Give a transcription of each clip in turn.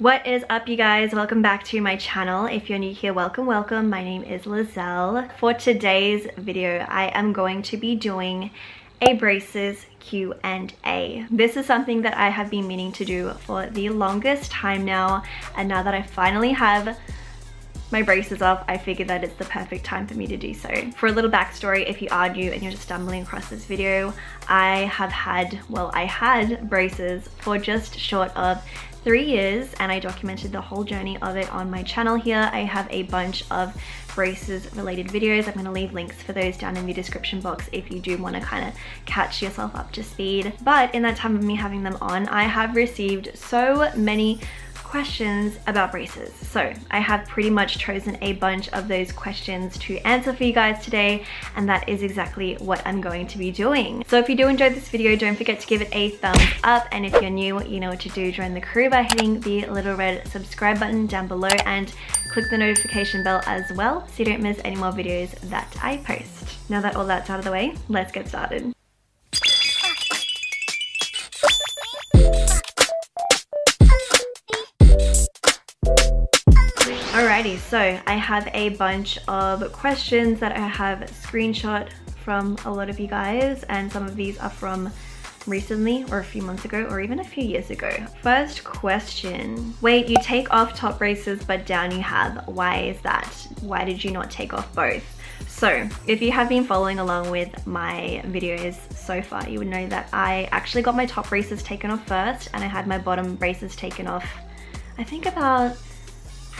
What is up, you guys? Welcome back to my channel. If you're new here, welcome. My name is Leizel. For today's video, I am going to be doing a braces Q&A. This is something that I have been meaning to do for the longest time now, and now that I finally have my braces off, I figured that it's the perfect time for me to do so. For a little backstory, if you are new and you're just stumbling across this video, I had braces for just short of 3 years, and I documented the whole journey of it on my channel here. I have a bunch of braces related videos. I'm going to leave links for those down in the description box if you do want to kind of catch yourself up to speed. But in that time of me having them on, I have received so many questions about braces. So I have pretty much chosen a bunch of those questions to answer for you guys today, and that is exactly what I'm going to be doing. So if you do enjoy this video, don't forget to give it a thumbs up, and if you're new, you know what to do. Join the crew by hitting the little red subscribe button down below and click the notification bell as well so you don't miss any more videos that I post. Now that all that's out of the way, let's get started. Alrighty, so I have a bunch of questions that I have screenshot from a lot of you guys, and some of these are from recently or a few months ago or even a few years ago. First question: wait, you take off top braces but down you have. Why is that? Why did you not take off both? So if you have been following along with my videos so far, you would know that I actually got my top braces taken off first, and I had my bottom braces taken off I think about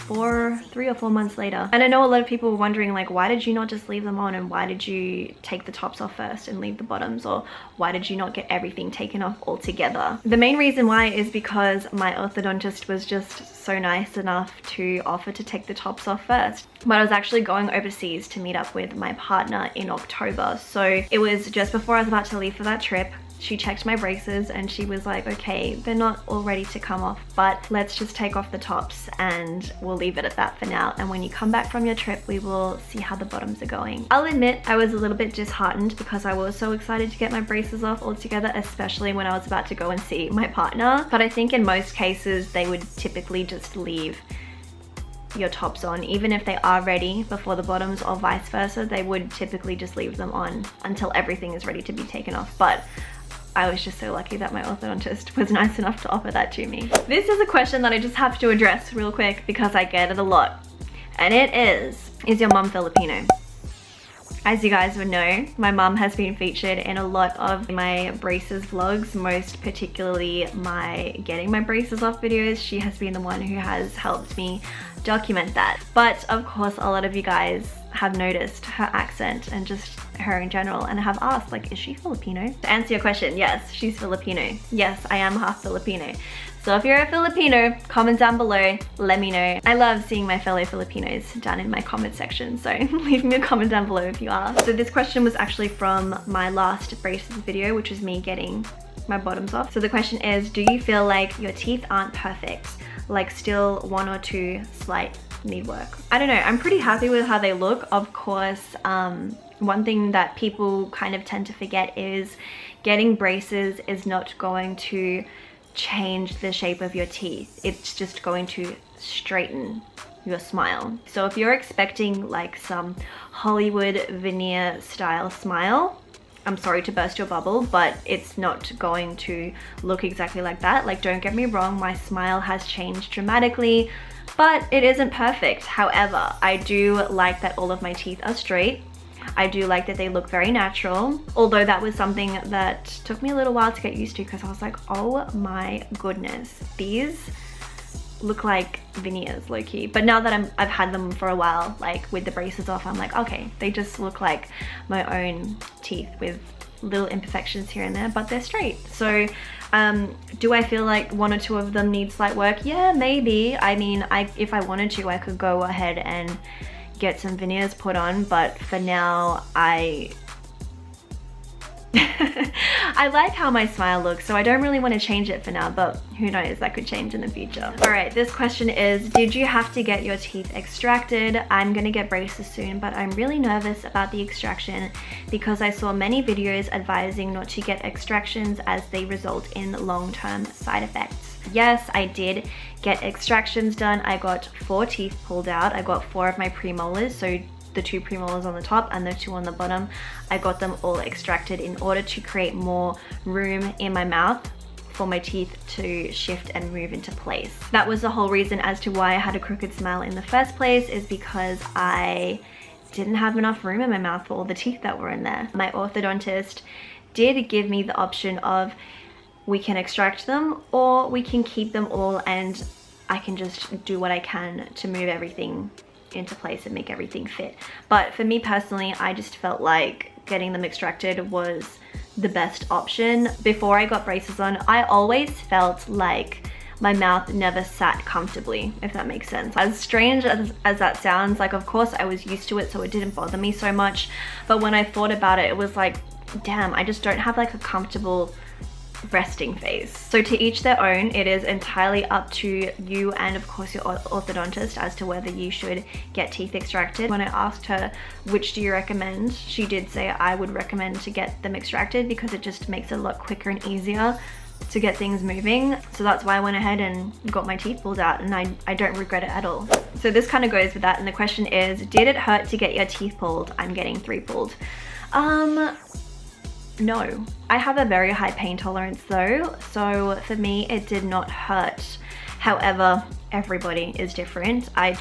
3 or 4 months later. And I know a lot of people were wondering, like, why did you not just leave them on, and why did you take the tops off first and leave the bottoms, or why did you not get everything taken off altogether? The main reason why is because my orthodontist was just so nice enough to offer to take the tops off first. But I was actually going overseas to meet up with my partner in October, so it was just before I was about to leave for that trip. She checked my braces and she was like, okay, they're not all ready to come off, but let's just take off the tops and we'll leave it at that for now. And when you come back from your trip, we will see how the bottoms are going. I'll admit I was a little bit disheartened because I was so excited to get my braces off altogether, especially when I was about to go and see my partner. But I think in most cases, they would typically just leave your tops on, even if they are ready before the bottoms, or vice versa. They would typically just leave them on until everything is ready to be taken off. But I was just so lucky that my orthodontist was nice enough to offer that to me. This is a question that I just have to address real quick because I get it a lot. And it is your mom Filipino? As you guys would know, my mom has been featured in a lot of my braces vlogs, most particularly my getting my braces off videos. She has been the one who has helped me document that. But of course, a lot of you guys have noticed her accent and just her in general, and have asked, like, is she Filipino? To answer your question, yes, she's Filipino. Yes, I am half Filipino. So if you're a Filipino, comment down below, let me know. I love seeing my fellow Filipinos down in my comment section, so leave me a comment down below if you are. So this question was actually from my last braces video, which was me getting my bottoms off. So the question is, do you feel like your teeth aren't perfect? Like still 1 or 2 slight need work? I don't know, I'm pretty happy with how they look. Of course, one thing that people kind of tend to forget is getting braces is not going to change the shape of your teeth. It's just going to straighten your smile. So if you're expecting like some Hollywood veneer style smile, I'm sorry to burst your bubble, but it's not going to look exactly like that. Like, don't get me wrong, my smile has changed dramatically, but it isn't perfect. However, I do like that all of my teeth are straight. I do like that they look very natural, although that was something that took me a little while to get used to because I was like, oh my goodness, these look like veneers, low-key. But now that I've had them for a while, like with the braces off, I'm like, okay, they just look like my own teeth with little imperfections here and there, but they're straight. So do I feel like 1 or 2 of them need slight work? Yeah, maybe. I mean, if I wanted to, I could go ahead and get some veneers put on, but for now I I like how my smile looks, so I don't really want to change it for now, but who knows, that could change in the future. Alright, this question is, did you have to get your teeth extracted? I'm gonna get braces soon, but I'm really nervous about the extraction because I saw many videos advising not to get extractions as they result in long-term side effects. Yes, I did get extractions done. I got 4 teeth pulled out. I got 4 of my premolars, so the 2 premolars on the top and the 2 on the bottom. I got them all extracted in order to create more room in my mouth for my teeth to shift and move into place. That was the whole reason as to why I had a crooked smile in the first place, is because I didn't have enough room in my mouth for all the teeth that were in there. My orthodontist did give me the option of, we can extract them or we can keep them all and I can just do what I can to move everything into place and make everything fit. But for me personally, I just felt like getting them extracted was the best option. Before I got braces on, I always felt like my mouth never sat comfortably, if that makes sense. As strange as that sounds, like of course I was used to it, so it didn't bother me so much. But when I thought about it, it was like, damn, I just don't have like a comfortable resting face. So to each their own. It is entirely up to you and of course your orthodontist as to whether you should get teeth extracted. When I asked her which do you recommend, she did say I would recommend to get them extracted because it just makes it a lot quicker and easier to get things moving. So that's why I went ahead and got my teeth pulled out, and I don't regret it at all. So this kind of goes with that, and the question is, did it hurt to get your teeth pulled? I'm getting 3 pulled. No. I have a very high pain tolerance though, so for me it did not hurt. However, everybody is different. I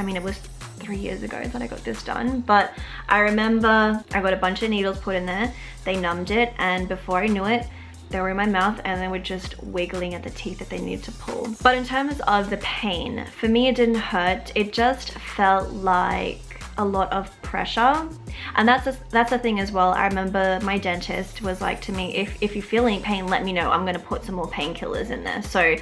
mean, it was 3 years ago that I got this done, but I remember I got a bunch of needles put in there, they numbed it, and before I knew it, they were in my mouth and they were just wiggling at the teeth that they needed to pull. But in terms of the pain, for me it didn't hurt, it just felt like a lot of pressure. And that's the thing as well. I remember my dentist was like to me, if you feel any pain, let me know, I'm gonna put some more painkillers in there. So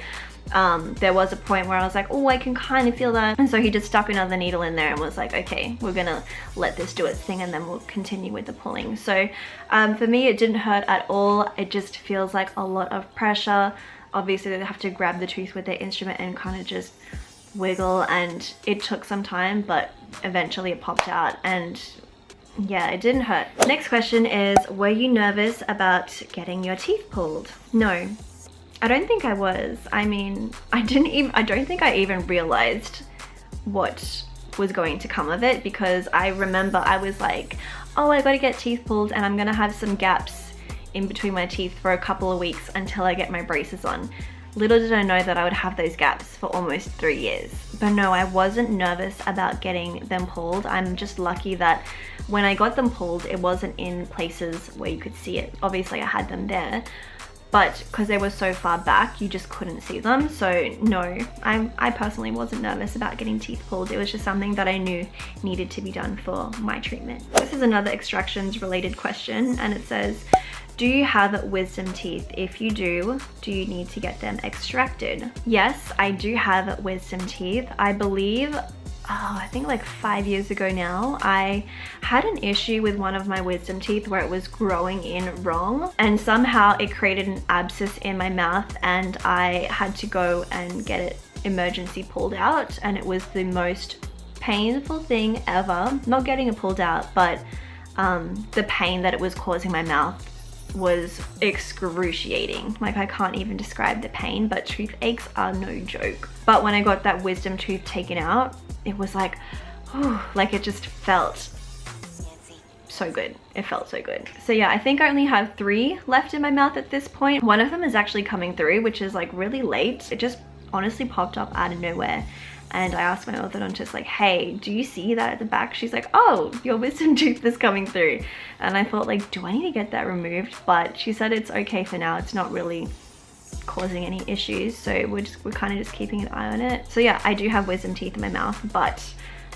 there was a point where I was like, oh, I can kind of feel that, and so he just stuck another needle in there and was like, okay, we're gonna let this do its thing and then we'll continue with the pulling. So for me it didn't hurt at all. It just feels like a lot of pressure. Obviously they have to grab the tooth with their instrument and kind of just wiggle, and it took some time, but eventually it popped out, and yeah, it didn't hurt. Next question is, were you nervous about getting your teeth pulled? No, I don't think I was. I mean, I don't think I even realized what was going to come of it, because I remember I was like, oh, I gotta get teeth pulled and I'm gonna have some gaps in between my teeth for a couple of weeks until I get my braces on. Little did I know that I would have those gaps for almost 3 years. But no, I wasn't nervous about getting them pulled. I'm just lucky that when I got them pulled, it wasn't in places where you could see it. Obviously I had them there, but because they were so far back, you just couldn't see them. So no, I personally wasn't nervous about getting teeth pulled. It was just something that I knew needed to be done for my treatment. This is another extractions related question, and it says, do you have wisdom teeth? If you do you need to get them extracted? Yes, I do have wisdom teeth. I believe, I think like 5 years ago now, I had an issue with one of my wisdom teeth where it was growing in wrong, and somehow it created an abscess in my mouth, and I had to go and get it emergency pulled out, and it was the most painful thing ever. Not getting it pulled out, but the pain that it was causing my mouth was excruciating. Like, I can't even describe the pain, but toothaches are no joke. But when I got that wisdom tooth taken out, it was like, whew, like it just felt so good. It felt so good. So yeah, I think I only have 3 left in my mouth at this point. One of them is actually coming through, which is like really late. It just honestly popped up out of nowhere. And I asked my orthodontist, like, hey, do you see that at the back? She's like, oh, your wisdom tooth is coming through. And I thought, like, do I need to get that removed? But she said it's okay for now. It's not really causing any issues. So we're kind of just keeping an eye on it. So yeah, I do have wisdom teeth in my mouth, but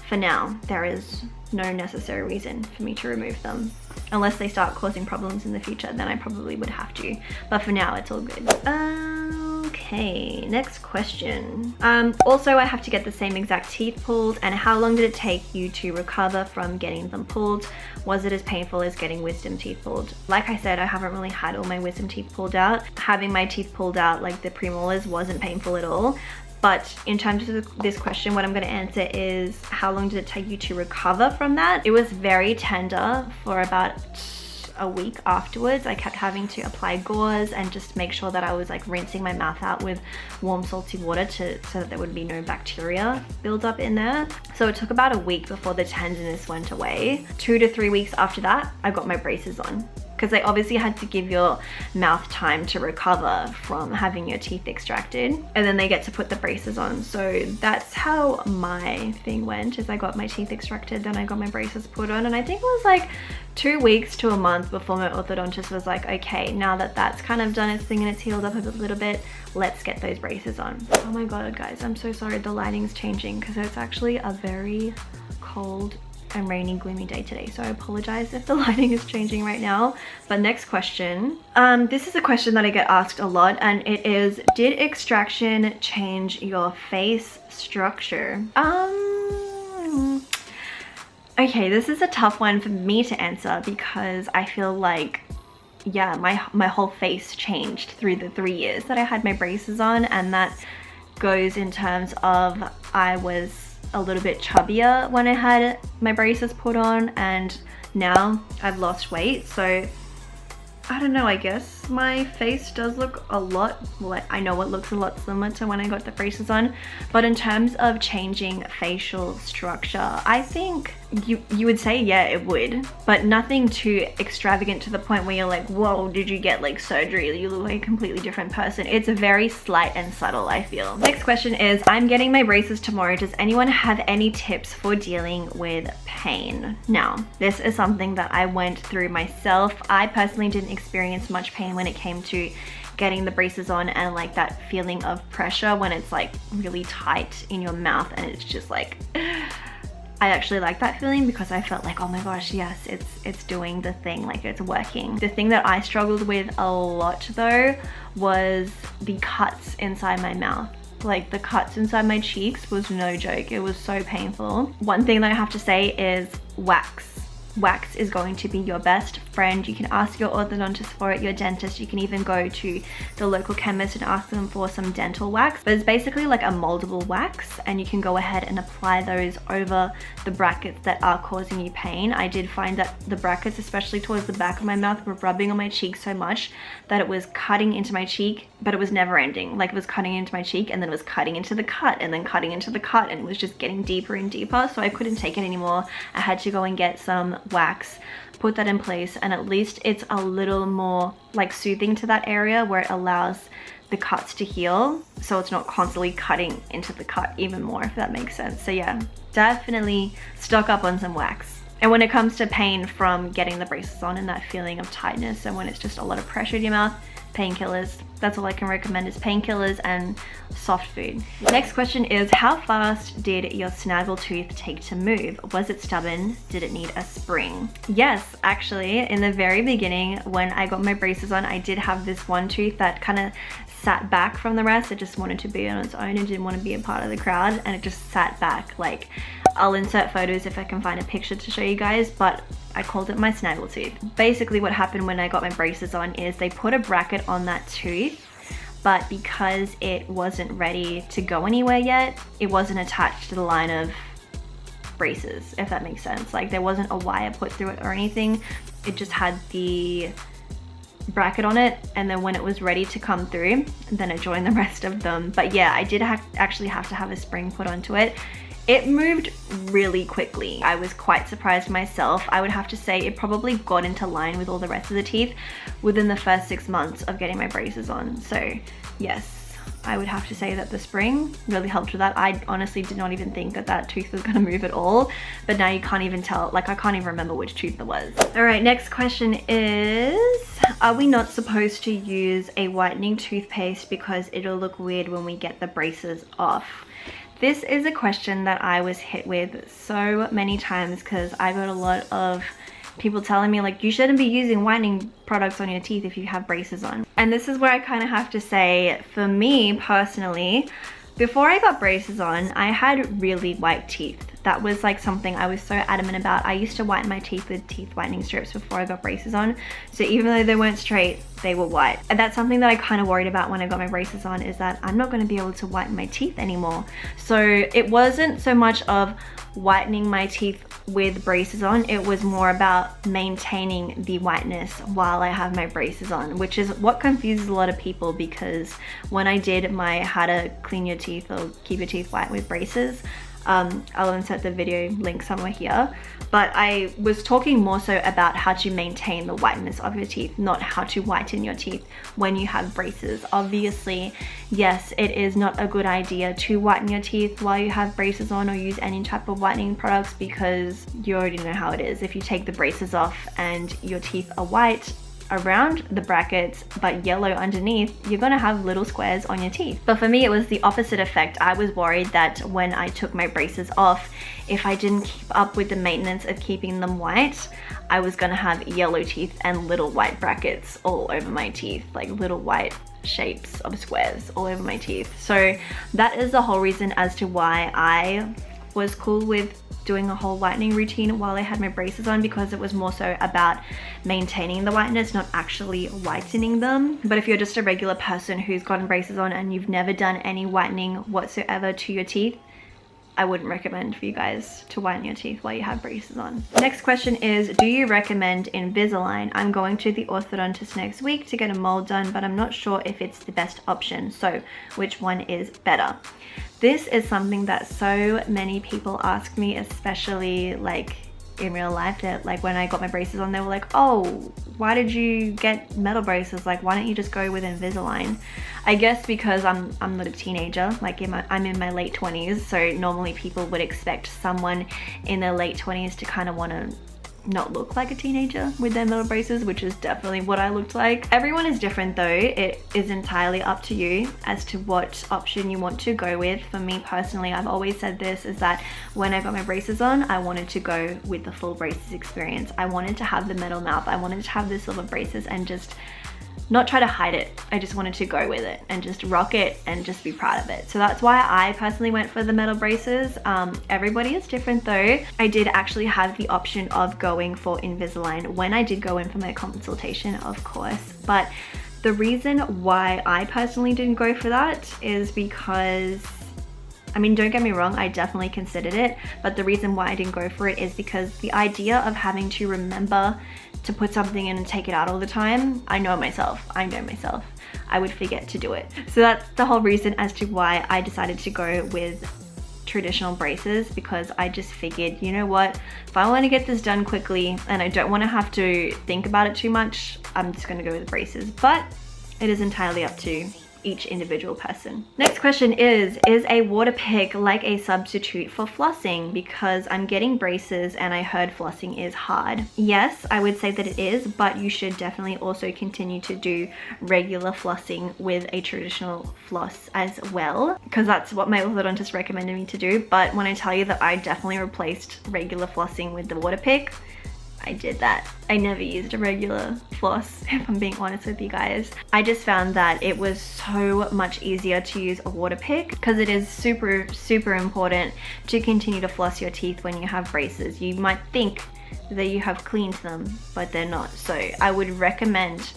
for now, there is no necessary reason for me to remove them. Unless they start causing problems in the future, then I probably would have to. But for now, it's all good. Okay, next question. Also, I have to get the same exact teeth pulled, and how long did it take you to recover from getting them pulled? Was it as painful as getting wisdom teeth pulled? Like I said, I haven't really had all my wisdom teeth pulled out. Having my teeth pulled out, like the premolars, wasn't painful at all. But in terms of this question, what I'm going to answer is, how long did it take you to recover from that? It was very tender for about a week afterwards, I kept having to apply gauze and just make sure that I was like rinsing my mouth out with warm salty water so that there would be no bacteria build up in there. So it took about a week before the tenderness went away. 2 to 3 weeks after that, I got my braces on, because they obviously had to give your mouth time to recover from having your teeth extracted, and then they get to put the braces on. So that's how my thing went, is I got my teeth extracted, then I got my braces put on, and I think it was like 2 weeks to a month before my orthodontist was like, okay, now that that's kind of done its thing and it's healed up a little bit, let's get those braces on. Oh my god, guys, I'm so sorry the lighting's changing because it's actually a very cold and rainy, gloomy day today, so I apologize if the lighting is changing right now. But next question, this is a question that I get asked a lot, and it is, did extraction change your face structure? Okay, this is a tough one for me to answer because I feel like, yeah, my whole face changed through the 3 years that I had my braces on, and that goes in terms of I was a little bit chubbier when I had my braces put on, and now I've lost weight. So I don't know, I guess my face does look a lot, well, I know it looks a lot similar to when I got the braces on, but in terms of changing facial structure, I think you would say yeah, it would, but nothing too extravagant to the point where you're like, whoa, did you get like surgery? You look like a completely different person. It's very slight and subtle, I feel. Next question is, I'm getting my braces tomorrow. Does anyone have any tips for dealing with pain? Now, this is something that I went through myself. I personally didn't experience much pain when it came to getting the braces on, and like that feeling of pressure when it's like really tight in your mouth and it's just like, I actually like that feeling because I felt like, oh my gosh, yes, it's doing the thing, like it's working. The thing that I struggled with a lot though was the cuts inside my mouth. Like the cuts inside my cheeks was no joke. It was so painful. One thing that I have to say is wax. Wax is going to be your best friend. You can ask your orthodontist for it, your dentist. You can even go to the local chemist and ask them for some dental wax. But it's basically like a moldable wax, and you can go ahead and apply those over the brackets that are causing you pain. I did find that the brackets, especially towards the back of my mouth, were rubbing on my cheek so much that it was cutting into my cheek, but it was never ending. Like it was cutting into my cheek, and then it was cutting into the cut, and then cutting into the cut, and it was just getting deeper and deeper. So I couldn't take it anymore. I had to go and get some wax, put that in place, and at least it's a little more like soothing to that area where it allows the cuts to heal, so it's not constantly cutting into the cut even more, if that makes sense. So yeah, definitely stock up on some wax. And when it comes to pain from getting the braces on and that feeling of tightness, and when it's just a lot of pressure in your mouth, painkillers. That's all I can recommend, is painkillers and soft food. Next question is, how fast did your snaggle tooth take to move? Was it stubborn? Did it need a spring? Yes, actually, in the very beginning when I got my braces on, I did have this one tooth that kind of sat back from the rest. It just wanted to be on its own and didn't want to be a part of the crowd, and it just sat back. Like, I'll insert photos if I can find a picture to show you guys, but I called it my snaggle tooth. Basically what happened when I got my braces on is they put a bracket on that tooth, but because it wasn't ready to go anywhere yet, it wasn't attached to the line of braces, if that makes sense. Like there wasn't a wire put through it or anything. It just had the bracket on it, and then when it was ready to come through, then it joined the rest of them. But yeah, I did actually have to have a spring put onto it. It moved really quickly. I was quite surprised myself. I would have to say it probably got into line with all the rest of the teeth within the first 6 months of getting my braces on. So yes, I would have to say that the spring really helped with that. I honestly did not even think that that tooth was gonna move at all, but now you can't even tell. Like I can't even remember which tooth it was. All right, next question is, are we not supposed to use a whitening toothpaste because it'll look weird when we get the braces off? This is a question that I was hit with so many times because I got a lot of people telling me like, you shouldn't be using whitening products on your teeth if you have braces on. And this is where I kind of have to say, for me personally, before I got braces on, I had really white teeth. That was like something I was so adamant about. I used to whiten my teeth with teeth whitening strips before I got braces on. So even though they weren't straight, they were white. And that's something that I kind of worried about when I got my braces on, is that I'm not going to be able to whiten my teeth anymore. So it wasn't so much of whitening my teeth with braces on, it was more about maintaining the whiteness while I have my braces on, which is what confuses a lot of people, because when I did my how to clean your teeth or keep your teeth white with braces, I'll insert the video link somewhere here, but I was talking more so about how to maintain the whiteness of your teeth, not how to whiten your teeth when you have braces. Obviously, yes, it is not a good idea to whiten your teeth while you have braces on or use any type of whitening products, because you already know how it is. If you take the braces off and your teeth are white around the brackets but yellow underneath, you're gonna have little squares on your teeth. But for me, it was the opposite effect. I was worried that when I took my braces off, if I didn't keep up with the maintenance of keeping them white, I was gonna have yellow teeth and little white brackets all over my teeth, like little white shapes of squares all over my teeth. So that is the whole reason as to why I was cool with doing a whole whitening routine while I had my braces on, because it was more so about maintaining the whiteness, not actually whitening them. But if you're just a regular person who's gotten braces on and you've never done any whitening whatsoever to your teeth, I wouldn't recommend for you guys to whiten your teeth while you have braces on. Next question is, do you recommend Invisalign? I'm going to the orthodontist next week to get a mold done, but I'm not sure if it's the best option. So which one is better? This is something that so many people ask me, especially like in real life. That like when I got my braces on, they were like, oh, why did you get metal braces? Like, why don't you just go with Invisalign? I guess because I'm not a teenager, like I'm in my late 20s, so normally people would expect someone in their late 20s to kind of want to not look like a teenager with their metal braces, which is definitely what I looked like. Everyone is different though. It is entirely up to you as to what option you want to go with. For me personally, I've always said this, is that when I got my braces on, I wanted to go with the full braces experience. I wanted to have the metal mouth. I wanted to have the silver braces and just not try to hide it. I just wanted to go with it and just rock it and just be proud of it. So that's why I personally went for the metal braces. Everybody is different though. I did actually have the option of going for Invisalign when I did go in for my consultation, of course. But the reason why I personally didn't go for that is because, I mean, don't get me wrong, I definitely considered it, but the reason why I didn't go for it is because the idea of having to remember to put something in and take it out all the time, I know myself, I would forget to do it. So that's the whole reason as to why I decided to go with traditional braces, because I just figured, you know what, if I want to get this done quickly and I don't want to have to think about it too much, I'm just going to go with braces. But it is entirely up to each individual person. Next question is a Waterpik like a substitute for flossing? Because I'm getting braces and I heard flossing is hard. Yes, I would say that it is, but you should definitely also continue to do regular flossing with a traditional floss as well, because that's what my orthodontist recommended me to do. But when I tell you that I definitely replaced regular flossing with the Waterpik, I did that. I never used a regular floss, if I'm being honest with you guys. I just found that it was so much easier to use a Waterpik, because it is super important to continue to floss your teeth when you have braces. You might think that you have cleaned them, but they're not. So I would recommend,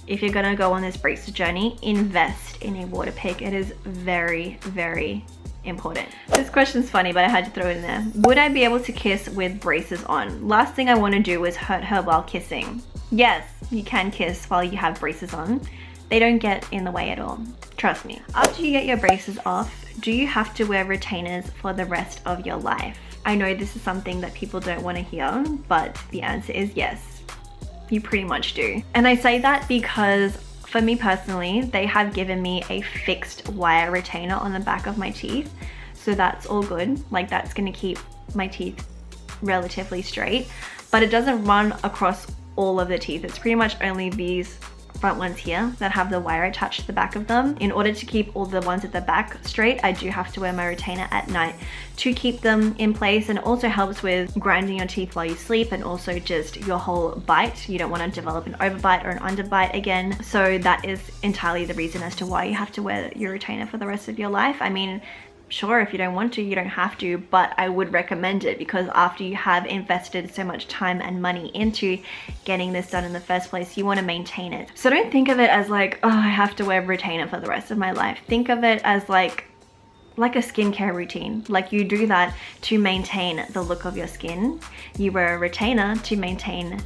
if you're gonna go on this braces journey, invest in a Waterpik. It is very important. This question's funny, but I had to throw it in there. Would I be able to kiss with braces on? Last thing I want to do is hurt her while kissing. Yes, you can kiss while you have braces on. They don't get in the way at all. Trust me. After you get your braces off, do you have to wear retainers for the rest of your life? I know this is something that people don't want to hear, but the answer is yes. You pretty much do. And I say that because for me personally, they have given me a fixed wire retainer on the back of my teeth. So that's all good. Like, that's gonna keep my teeth relatively straight, but it doesn't run across all of the teeth. It's pretty much only these front ones here that have the wire attached to the back of them. In order to keep all the ones at the back straight, I do have to wear my retainer at night to keep them in place, and it also helps with grinding your teeth while you sleep, and also just your whole bite. You don't want to develop an overbite or an underbite again. So that is entirely the reason as to why you have to wear your retainer for the rest of your life. I mean, sure, if you don't want to, you don't have to, but I would recommend it, because after you have invested so much time and money into getting this done in the first place, you want to maintain it. So don't think of it as like, oh, I have to wear a retainer for the rest of my life. Think of it as like, like a skincare routine. Like you do that to maintain the look of your skin. You wear a retainer to maintain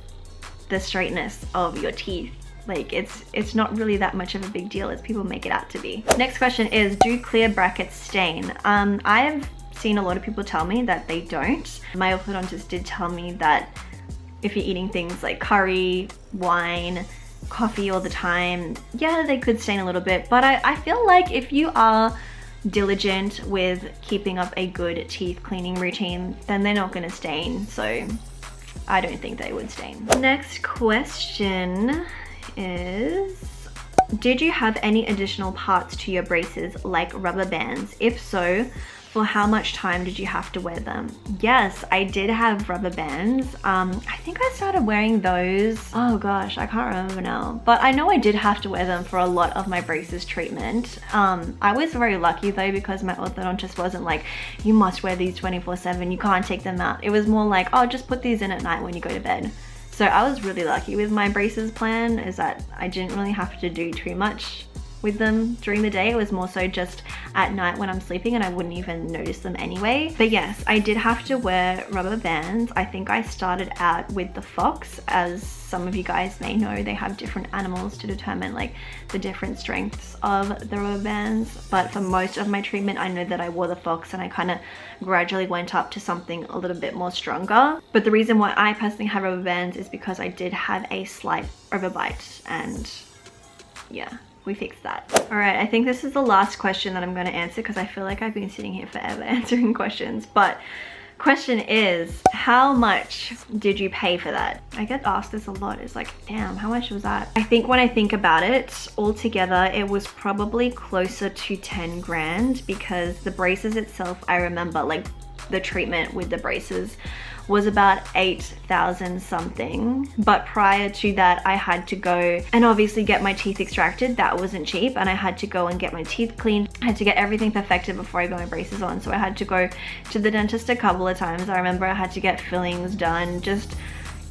the straightness of your teeth. Like it's not really that much of a big deal as people make it out to be. Next question is, do clear brackets stain? I've seen a lot of people tell me that they don't. My orthodontist did tell me that if you're eating things like curry, wine, coffee all the time, yeah, they could stain a little bit, but I feel like if you are diligent with keeping up a good teeth cleaning routine, then they're not gonna stain, so I don't think they would stain. Next question is, did you have any additional parts to your braces like rubber bands? If so, for how much time did you have to wear them? Yes, I did have rubber bands. I think I started wearing those, oh gosh, I can't remember now. But I know I did have to wear them for a lot of my braces treatment. I was very lucky though, because my orthodontist wasn't like, you must wear these 24/7, you can't take them out. It was more like, oh, just put these in at night when you go to bed. So I was really lucky with my braces plan, is that I didn't really have to do too much with them during the day. It was more so just at night when I'm sleeping, and I wouldn't even notice them anyway. But yes, I did have to wear rubber bands. I think I started out with the fox. As some of you guys may know, they have different animals to determine like the different strengths of the rubber bands. But for most of my treatment, I know that I wore the fox, and I kind of gradually went up to something a little bit more stronger. But the reason why I personally have rubber bands is because I did have a slight overbite, and yeah, we fixed that. All right, I think this is the last question that I'm going to answer, because I feel like I've been sitting here forever answering questions. But question is, how much did you pay for that? I get asked this a lot. It's like, damn, how much was that? I think when I think about it all together, it was probably closer to 10 grand, because the braces itself, I remember like the treatment with the braces was about 8,000 something. But prior to that, I had to go and obviously get my teeth extracted. That wasn't cheap, and I had to go and get my teeth cleaned. I had to get everything perfected before I got my braces on. So I had to go to the dentist a couple of times. I remember I had to get fillings done, just,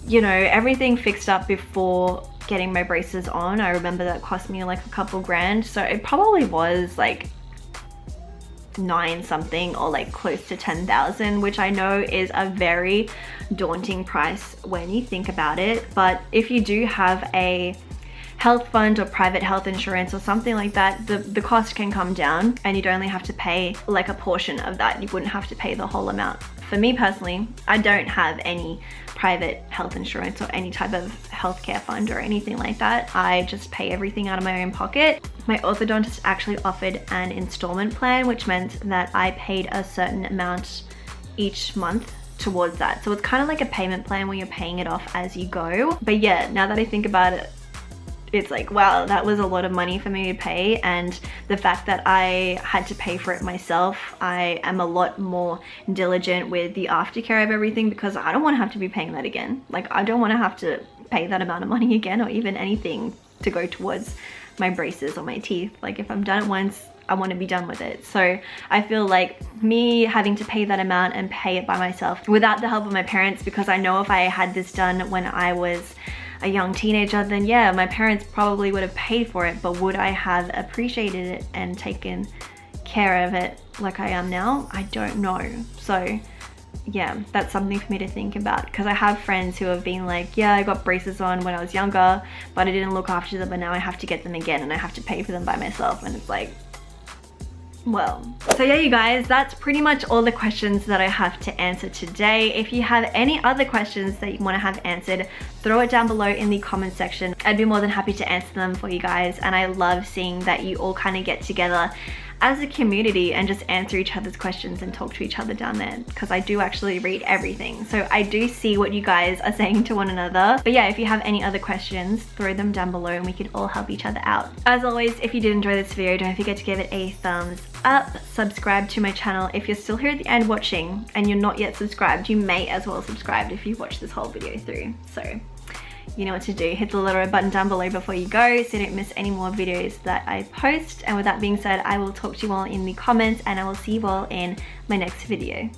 you know, everything fixed up before getting my braces on. I remember that cost me like a couple grand. So it probably was like 9 something, or like close to 10,000, which I know is a very daunting price when you think about it. But if you do have a health fund or private health insurance or something like that, the cost can come down, and you'd only have to pay like a portion of that. You wouldn't have to pay the whole amount. For me personally, I don't have any private health insurance or any type of healthcare fund or anything like that. I just pay everything out of my own pocket. My orthodontist actually offered an installment plan, which meant that I paid a certain amount each month towards that. So it's kind of like a payment plan where you're paying it off as you go. But yeah, now that I think about it, it's like, wow, that was a lot of money for me to pay. And the fact that I had to pay for it myself, I am a lot more diligent with the aftercare of everything, because I don't want to have to be paying that again. Like, I don't want to have to pay that amount of money again, or even anything to go towards my braces or my teeth. Like, if I've done it once, I want to be done with it. So I feel like me having to pay that amount and pay it by myself without the help of my parents, because I know if I had this done when I was a young teenager, then yeah, my parents probably would have paid for it, but would I have appreciated it and taken care of it like I am now? I don't know. So yeah, that's something for me to think about, because I have friends who have been like, yeah, I got braces on when I was younger, but I didn't look after them, and now I have to get them again and I have to pay for them by myself. And it's like, well, so yeah, you guys, that's pretty much all the questions that I have to answer today. If you have any other questions that you want to have answered, throw it down below in the comment section. I'd be more than happy to answer them for you guys. And I love seeing that you all kind of get together as a community and just answer each other's questions and talk to each other down there, because I do actually read everything. So I do see what you guys are saying to one another. But yeah, if you have any other questions, throw them down below and we could all help each other out. As always, if you did enjoy this video, don't forget to give it a thumbs up. Subscribe to my channel. If you're still here at the end watching and you're not yet subscribed, you may as well subscribe if you watched this whole video through. So you know what to do. Hit the little red button down below before you go, so you don't miss any more videos that I post. And with that being said, I will talk to you all in the comments, and I will see you all in my next video.